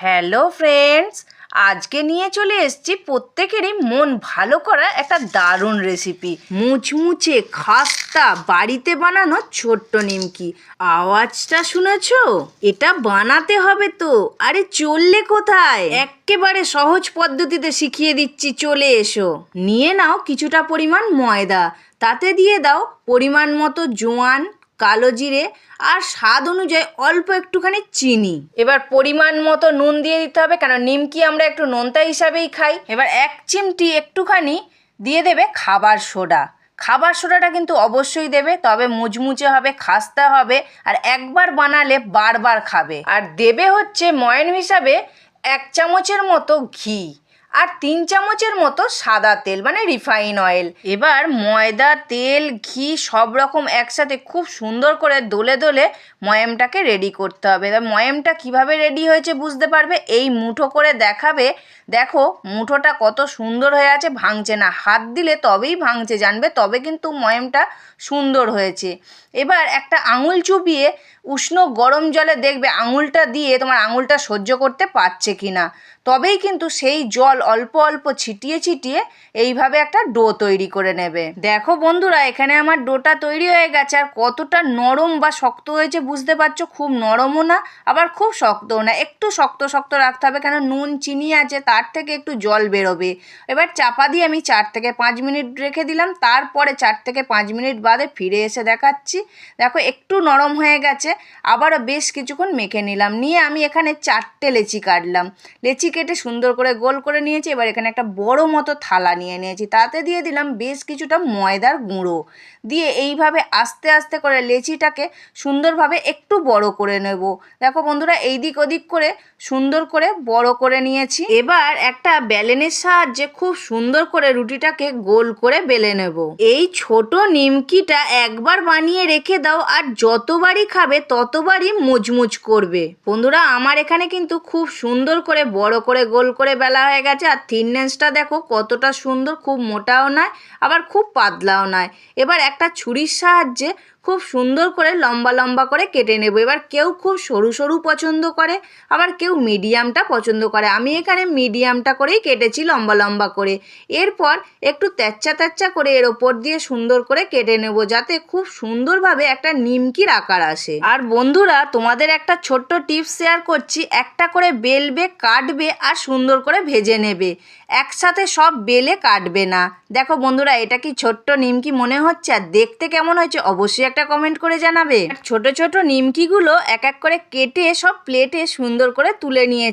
Hello friends, আজকে নিয়ে চলে এসেছি প্রত্যেকেরই মন ভালো করা একটা দারুণ রেসিপি। মুচমুচে খাস্তা বাড়িতে বানানো ছোট্ট নিমকি। আওয়াজটা শুনেছো? এটা বানাতে হবে তো। আরে চললে কোথায়, একেবারে সহজ পদ্ধতিতে শিখিয়ে দিচ্ছি, চলে এসো। নিয়ে নাও কিছুটা পরিমাণ ময়দা, তাতে দিয়ে দাও পরিমাণ মতো জোয়ান, কালো জিরে আর স্বাদ অনুযায়ী অল্প একটুখানি চিনি। এবার পরিমাণ মতো নুন দিয়ে দিতে হবে, কারণ নিমকি আমরা একটু নোনতা হিসাবেই খাই। এবার 1 চিমটি একটুখানি দিয়ে দেবে খাবার সোডা। খাবার সোডাটা কিন্তু অবশ্যই দেবে, তবে মুচমুচে হবে, খাস্তা হবে, আর একবার বানালে বারবার খাবে। আর দেবে হচ্ছে ময়ান হিসাবে 1 চামচের মতো ঘি আর 3 চামচের মতো সাদা তেল মানে রিফাইন অয়েল। এবার ময়দা, তেল, ঘি সব রকম একসাথে খুব সুন্দর করে দোলে দোলে ময়ামটাকে রেডি করতে হবে। এবার ময়ামটা কিভাবে রেডি হয়েছে বুঝতে পারবে, এই মুঠো করে দেখাবে। দেখো মুঠোটা কত সুন্দর হয়ে আছে, ভাঙছে না। হাত দিলে তবেই ভাঙছে, জানবে তবে কিন্তু ময়ামটা সুন্দর হয়েছে। এবার একটা আঙুল চুবিয়ে উষ্ণ গরম জলে দেখবে আঙুলটা দিয়ে তোমার আঙুলটা সহ্য করতে পারছে কি না, তবেই কিন্তু সেই জল অল্প অল্প ছিটিয়ে ছিটিয়ে এইভাবে একটা ডো তৈরি করে নেবে। দেখো বন্ধুরা, এখানে আমার ডোটা তৈরি হয়ে গেছে। আর কতটা নরম বা শক্ত হয়েছে বুঝতে পারছো। খুব নরমও না আবার খুব শক্তও না, একটু শক্ত শক্ত রাখতে হবে, কেন নুন চিনি আছে, তার থেকে একটু জল বেরোবে। এবার চাপা দিয়ে আমি 4 থেকে 5 মিনিট রেখে দিলাম। তারপরে 4 থেকে 5 মিনিট বাদে ফিরে এসে দেখাচ্ছি। দেখো একটু নরম হয়ে গেছে। আবারও বেশ কিছুক্ষণ মেখে নিলাম। নিয়ে আমি এখানে 4টে লেচি কাটলাম। লেচি কেটে সুন্দর করে গোল করে নিয়েছি। এবার এখানে একটা বড় মতো থালা নিয়ে নিয়েছি, তাতে দিয়ে দিলাম বেশ কিছুটা ময়দার গুঁড়ো। দিয়ে এইভাবে আস্তে আস্তে করে লেচিটাকে সুন্দরভাবে একটু বড় করে নেব। দেখো বন্ধুরা, এই দিক ওদিক করে সুন্দর করে বড় করে নিয়েছি। এবার একটা বেলনের সাহায্যে খুব সুন্দর করে রুটিটাকে গোল করে বেলে নেব। এই ছোট নিমকিটা একবার বানিয়ে রেখে দাও, আর যতবারই খাবে ততবারই মুচমুচ করবে। বন্ধুরা, আমার এখানে কিন্তু খুব সুন্দর করে বড় করে গোল করে বেলা হয়ে গেছে। আর থিকনেসটা দেখো কতটা সুন্দর, খুব মোটাও নয় আবার খুব পাতলাও নয়। এবার একটা ছুরির সাহায্যে খুব সুন্দর করে লম্বা লম্বা করে কেটে নেব। এবার কেউ খুব সরু সরু পছন্দ করে, আবার কেউ মিডিয়ামটা পছন্দ করে। আমি এখানে মিডিয়ামটা করেই কেটেছি, লম্বা লম্বা করে। এরপর একটু তেচ্চা তেচ্চা করে এর ওপর দিয়ে সুন্দর করে কেটে নেব, যাতে খুব সুন্দরভাবে একটা নিমকির আকার আসে। আর বন্ধুরা, তোমাদের একটা ছোট্ট টিপস শেয়ার করছি। একটা করে বেলবে, কাটবে আর সুন্দর করে ভেজে নেবে, একসাথে সব বেলে কাটবে না। দেখো বন্ধুরা, এটা কি ছোট্ট নিমকি মনে হচ্ছে? আর দেখতে কেমন হয়েছে অবশ্যই একটা কমেন্ট করে জানাবে। ছোট ছোট নিমকিগুলো এক এক করে কেটে সব প্লেটে সুন্দর করে তুলে নিয়ে